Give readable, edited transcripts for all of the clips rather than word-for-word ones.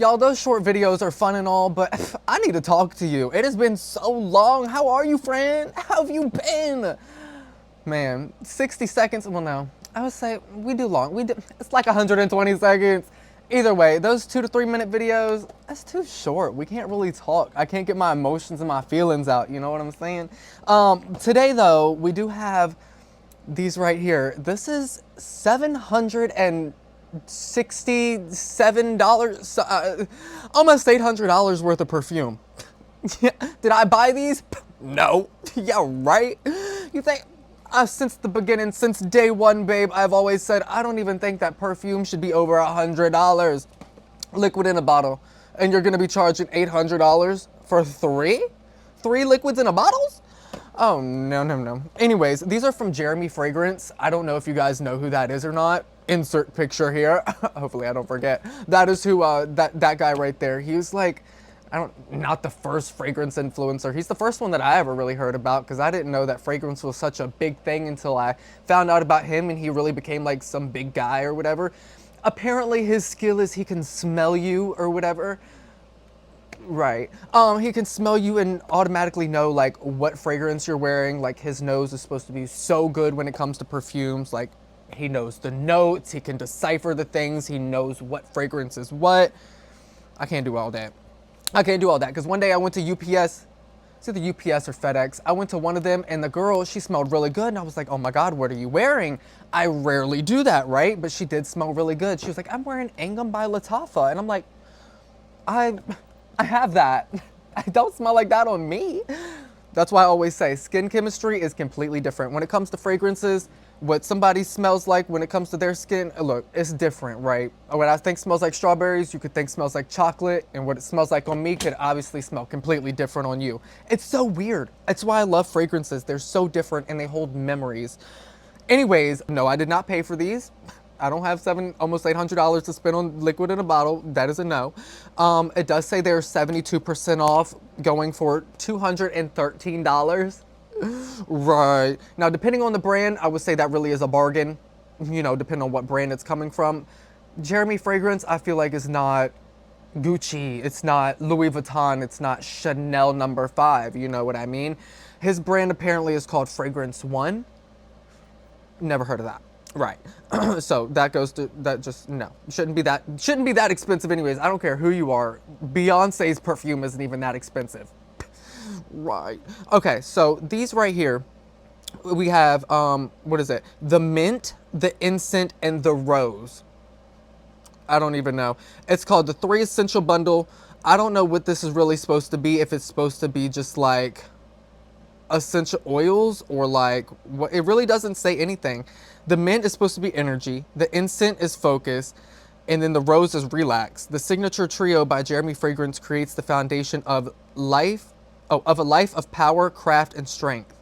Y'all, those short videos are fun and all, but I need to talk to you. It has been so long. How are you, friend? How have you been? Man, 60 seconds, well, no. I would say we do long. It's like 120 seconds. Either way, those 2 to 3 minute videos, that's too short. We can't really talk. I can't get my emotions and my feelings out, you know what I'm saying? Today, though, we do have these right here. This is $767, almost $800 worth of perfume. Did I buy these? No. Yeah, right? You think, since the beginning, since day one, babe, I've always said I don't even think that perfume should be over $100. Liquid in a bottle. And you're gonna be charging $800 for three liquids in a bottles? Oh, no, no, no. Anyways, these are from Jeremy Fragrance. I don't know if you guys know who that is or not. Insert picture here. Hopefully I don't forget. That is who, that guy right there. He was like, not the first fragrance influencer. He's the first one that I ever really heard about, because I didn't know that fragrance was such a big thing until I found out about him and he really became like some big guy or whatever. Apparently his skill is he can smell you or whatever. Right. He can smell you and automatically know like what fragrance you're wearing. Like his nose is supposed to be so good when it comes to perfumes. Like he knows the notes, he can decipher the things, he knows what fragrance is what. I can't do all that. I can't do all that because one day I went to UPS, it's either UPS or FedEx. I went to one of them and the girl, she smelled really good and I was like, oh my God, what are you wearing? I rarely do that, right? But she did smell really good. She was like, I'm wearing Angum by Lattafa. And I'm like, I have that. I don't smell like that on me. That's why I always say skin chemistry is completely different. When it comes to fragrances, what somebody smells like when it comes to their skin, look, it's different, right? What I think smells like strawberries, you could think smells like chocolate, and what it smells like on me could obviously smell completely different on you. It's so weird. That's why I love fragrances. They're so different and they hold memories. Anyways, no, I did not pay for these. I don't have almost $800 to spend on liquid in a bottle. That is a no. It does say they're 72% off, going for $213. Right. Now, depending on the brand, I would say that really is a bargain, you know, depending on what brand it's coming from. Jeremy Fragrance, I feel like is not Gucci. It's not Louis Vuitton. It's not Chanel No. 5. You know what I mean? His brand apparently is called Fragrance One. Never heard of that. Right. So that goes to, that just, no. Shouldn't be that expensive anyways. I don't care who you are. Beyonce's perfume isn't even that expensive. Right. Okay, so these right here, we have, what is it? The mint, the incense, and the rose. I don't even know. It's called the 3 Essential Bundle. I don't know what this is really supposed to be, if it's supposed to be just like essential oils or like what. It really doesn't say anything. The mint is supposed to be energy, the incense is focus, and then the rose is relax. The signature trio by Jeremy Fragrance creates the foundation of a life of power, craft, and strength.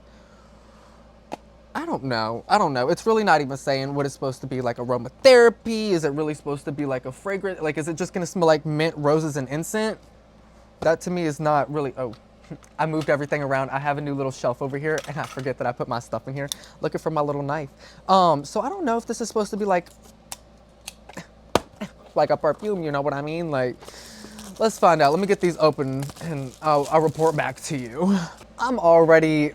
I don't know. It's really not even saying what it's supposed to be, like aromatherapy. Is it really supposed to be like a fragrance? Like, is it just gonna smell like mint, roses, and incense? That to me is not really, oh, I moved everything around. I have a new little shelf over here and I forget that I put my stuff in here. Looking for my little knife. So I don't know if this is supposed to be like a perfume, you know what I mean? Like, let's find out. Let me get these open and I'll report back to you. I'm already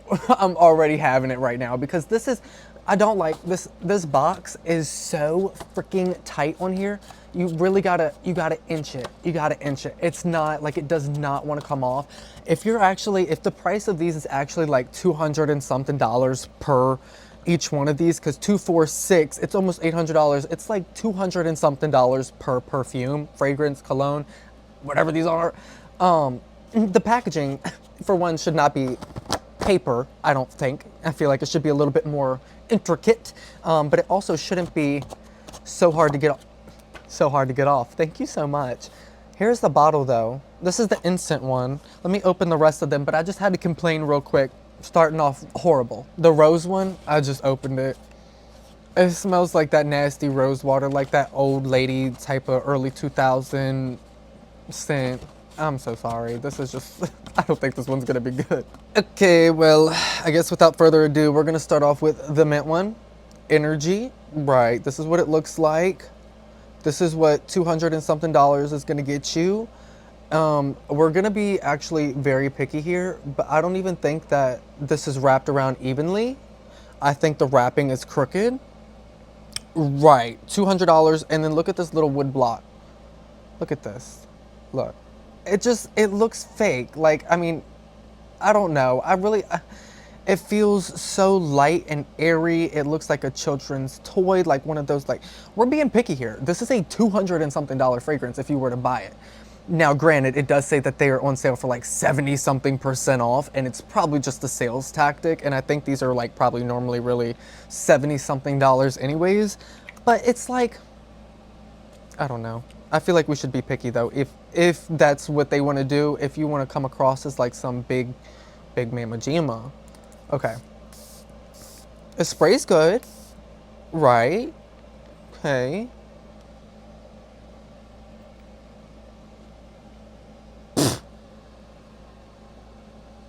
having it right now because this is, I don't like this. This box is so freaking tight on here. You really gotta inch it. You gotta inch it. It's not like, it does not want to come off. If the price of these is actually like $200 and something per each one of these, because 2, 4, 6, it's almost $800. It's like $200 and something per perfume, fragrance, cologne, whatever these are. The packaging, for one, should not be paper, I don't think. I feel like it should be a little bit more intricate, but it also shouldn't be so hard to get off. Thank you so much. Here's the bottle though. This is the incense one. Let me open the rest of them, but I just had to complain real quick. Starting off horrible. The rose one, I just opened it. It smells like that nasty rose water, like that old lady type of early 2000 scent. I'm so sorry. This is just, I don't think this one's gonna be good. Okay, well, I guess without further ado, we're gonna start off with the mint one. Energy, right, this is what it looks like. This is what 200 and something dollars is gonna get you. We're gonna be actually very picky here, but I don't even think that this is wrapped around evenly. I think the wrapping is crooked. Right, $200, and then look at this little wood block. Look at this. Look. It looks fake. Like, I mean, I don't know. It feels so light and airy. It looks like a children's toy, like one of those, like, we're being picky here. This is a 200 and something dollar fragrance if you were to buy it. Now, granted, it does say that they are on sale for like 70 something percent off, and it's probably just a sales tactic. And I think these are like probably normally really 70 something dollars anyways. But it's like, I don't know. I feel like we should be picky though. If that's what they want to do, if you want to come across as like some big mama jamma. Okay. The spray's good. Right. Okay.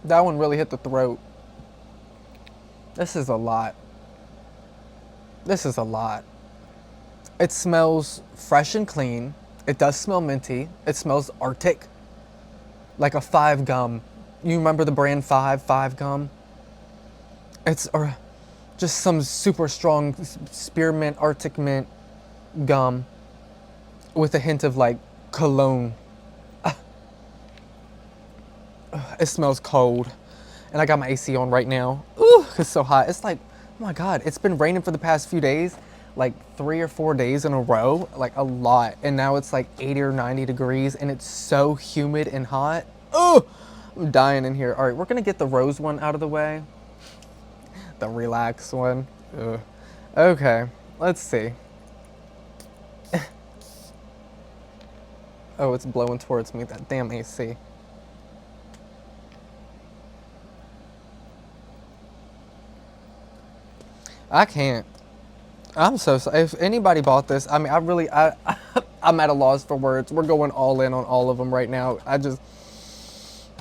That one really hit the throat. This is a lot. This is a lot. It smells fresh and clean. It does smell minty. It smells Arctic. Like a 5 gum. You remember the brand 5 gum? It's just some super strong spearmint, Arctic mint gum with a hint of like cologne. It smells cold. And I got my AC on right now. Ooh, it's so hot. It's like, oh my God, it's been raining for the past few days, like 3 or 4 days in a row, like a lot. And now it's like 80 or 90 degrees and it's so humid and hot. Oh, I'm dying in here. All right, we're gonna get the rose one out of the way. The relax one. Ugh. Okay, let's see. Oh, it's blowing towards me, that damn AC. I can't. I'm so sorry. If anybody bought this, I mean, I'm at a loss for words. We're going all in on all of them right now.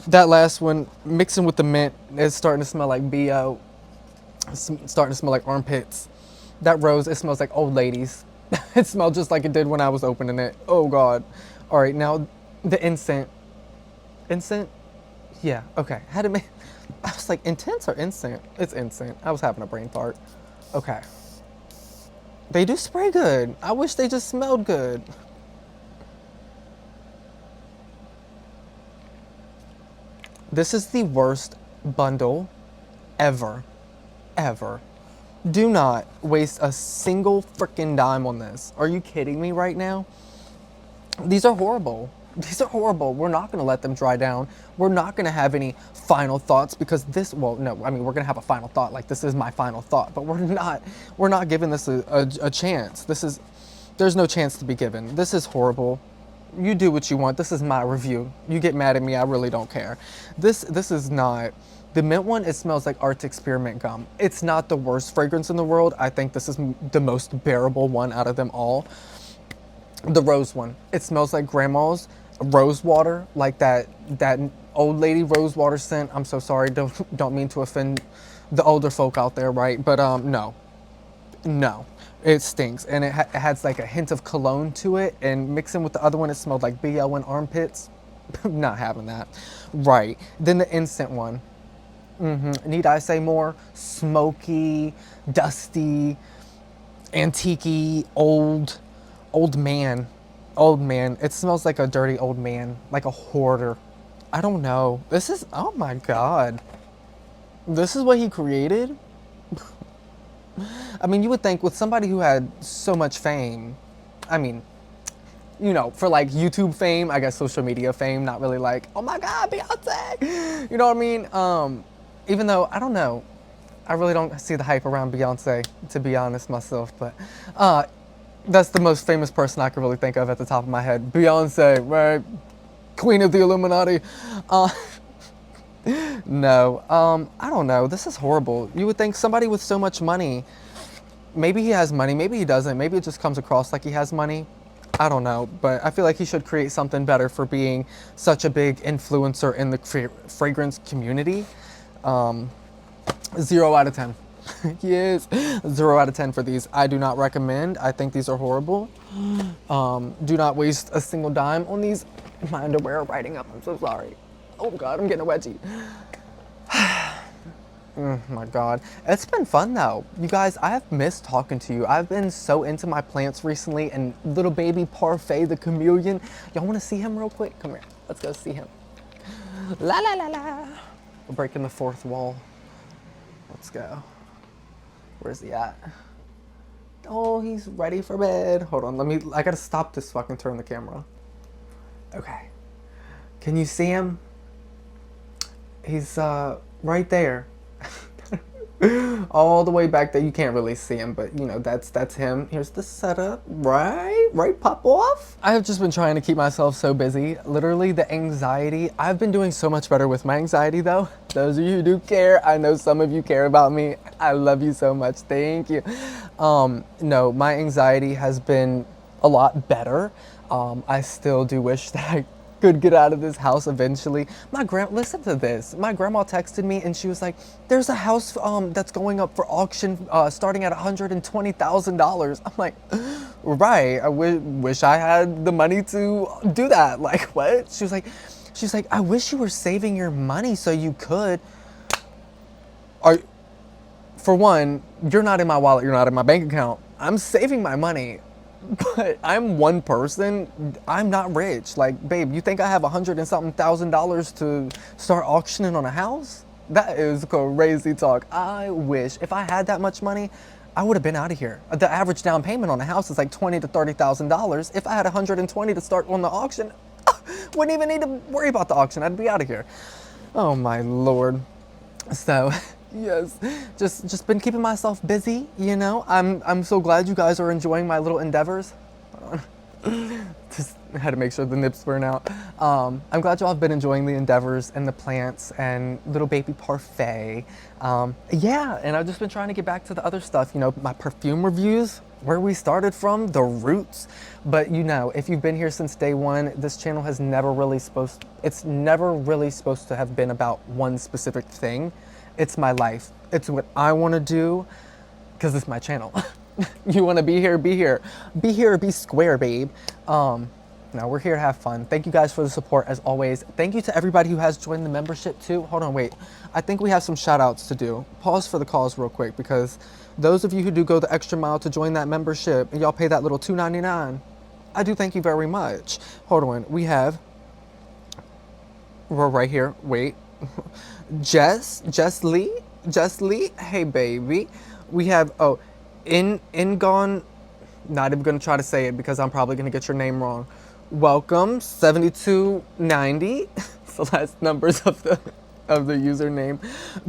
That last one, mixing with the mint, is starting to smell like BO. It's starting to smell like armpits. That rose, it smells like old ladies. It smelled just like it did when I was opening it. Oh God. All right, now the incense. Incense? Yeah, okay. Had to make, I was like, intense or incense? It's incense. I was having a brain fart. Okay. They do spray good. I wish they just smelled good. This is the worst bundle ever. Ever. Do not waste a single freaking dime on this. Are you kidding me right now? These are horrible. These are horrible. We're not going to let them dry down. We're not going to have any final thoughts because this, well, no, I mean, we're going to have a final thought. Like, this is my final thought, but we're not giving this a chance. There's no chance to be given. This is horrible. You do what you want. This is my review. You get mad at me, I really don't care. This is not, the mint one, it smells like Arctic spearmint gum. It's not the worst fragrance in the world. I think this is the most bearable one out of them all. The rose one, it smells like grandma's rose water, like that old lady rose water scent. I'm so sorry, don't mean to offend the older folk out there, right? But no, it stinks, and it has like a hint of cologne to it, and mixing with the other one, it smelled like BO and armpits. Not having that. Right, then the incense one. Need I say more? Smoky, dusty, antique-y, old man. It smells like a dirty old man, like a hoarder. I don't know. This is, oh my God. This is what he created? I mean, you would think with somebody who had so much fame, I mean, you know, for like YouTube fame, I guess social media fame, not really like, oh my God, Beyonce. You know what I mean? Even though, I don't know, I really don't see the hype around Beyonce, to be honest myself, but that's the most famous person I can really think of at the top of my head. Beyonce, right? Queen of the Illuminati. No, I don't know. This is horrible. You would think somebody with so much money, maybe he has money, maybe he doesn't. Maybe it just comes across like he has money. I don't know, but I feel like he should create something better for being such a big influencer in the fragrance community. 0 out of 10. Yes. 0 out of 10 for these. I do not recommend. I think these are horrible. Do not waste a single dime on these. My underwear are riding up. I'm so sorry. Oh God, I'm getting a wedgie. Oh my God. It's been fun though. You guys, I have missed talking to you. I've been so into my plants recently, and little baby Parfait the chameleon. Y'all want to see him real quick? Come here. Let's go see him. La la la la. We're breaking the fourth wall. Let's go. Where's he at? Oh, he's ready for bed. Hold on, I gotta stop this so I can turn the camera. Okay. Can you see him? He's right there. All the way back there. You can't really see him, but you know, that's him. Here's the setup. Right, pop off. I have just been trying to keep myself so busy. Literally the anxiety. I've been doing so much better with my anxiety though. Those of you who do care, I know some of you care about me. I love you so much. Thank you. No, my anxiety has been a lot better. I still do wish that I could get out of this house eventually. Listen to this. My grandma texted me and she was like, there's a house that's going up for auction starting at $120,000. I'm like, right, I wish I had the money to do that. Like, what? She's like, I wish you were saving your money so you could. For one, you're not in my wallet, you're not in my bank account. I'm saving my money. But I'm one person. I'm not rich. Like, babe, you think I have $100 and something thousand to start auctioning on a house? That is crazy talk. I wish if I had that much money, I would have been out of here. The average down payment on a house is like $20,000 to $30,000. If I had $120 to start on the auction, wouldn't even need to worry about the auction. I'd be out of here. Oh my Lord. So. Yes, just been keeping myself busy, you know. I'm so glad you guys are enjoying my little endeavors. Just had to make sure the nips weren't out. I'm glad y'all have been enjoying the endeavors and the plants and little baby Parfait. Yeah, and I've just been trying to get back to the other stuff, you know, my perfume reviews, where we started from, the roots. But you know, if you've been here since day one, this channel has never really supposed to have been about one specific thing. It's my life. It's what I want to do because it's my channel. You want to be here, be here. Be here or be square, babe. No, we're here to have fun. Thank you guys for the support as always. Thank you to everybody who has joined the membership too. Hold on, wait. I think we have some shout outs to do. Pause for the calls real quick because those of you who do go the extra mile to join that membership and y'all pay that little $2.99, I do thank you very much. Hold on. We're right here. Wait. Jess Lee, hey baby. We have, Ingon, not even gonna try to say it because I'm probably gonna get your name wrong. Welcome, 7290, it's the last numbers of the username.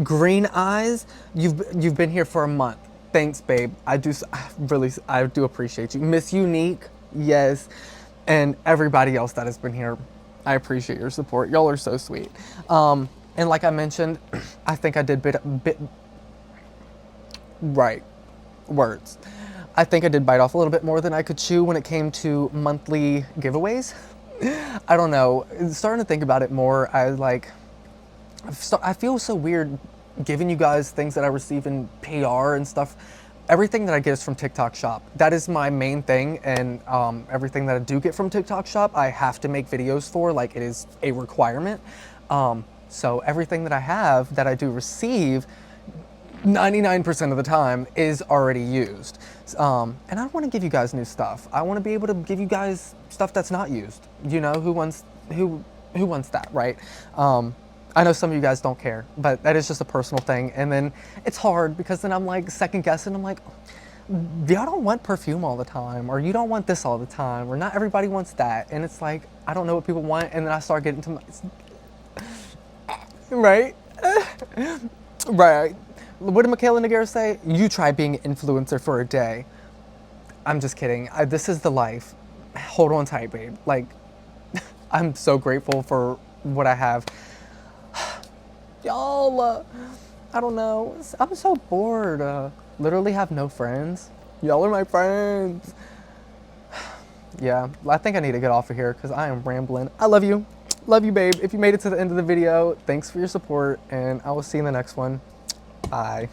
Green Eyes, you've been here for a month. Thanks, babe. I do appreciate you. Miss Unique, yes, and everybody else that has been here. I appreciate your support. Y'all are so sweet. And like I mentioned, I think I did words. I think I did bite off a little bit more than I could chew when it came to monthly giveaways. I don't know. Starting to think about it more, I feel so weird giving you guys things that I receive in PR and stuff. Everything that I get is from TikTok Shop. That is my main thing, and everything that I do get from TikTok Shop, I have to make videos for. Like, it is a requirement. So everything that I have that I do receive, 99% of the time is already used. And I don't want to give you guys new stuff. I want to be able to give you guys stuff that's not used. You know, who wants that, right? I know some of you guys don't care, but that is just a personal thing. And then it's hard because then I'm like second guessing. I'm like, y'all don't want perfume all the time, or you don't want this all the time, or not everybody wants that. And it's like, I don't know what people want. And then I start getting to my, right? Right. What did Michaela Noguera say? You try being an influencer for a day. I'm just kidding. This is the life. Hold on tight, babe. Like, I'm so grateful for what I have. Y'all, I don't know. I'm so bored. Literally have no friends. Y'all are my friends. Yeah, I think I need to get off of here because I am rambling. I love you. Love you, babe. If you made it to the end of the video, thanks for your support, and I will see you in the next one. Bye.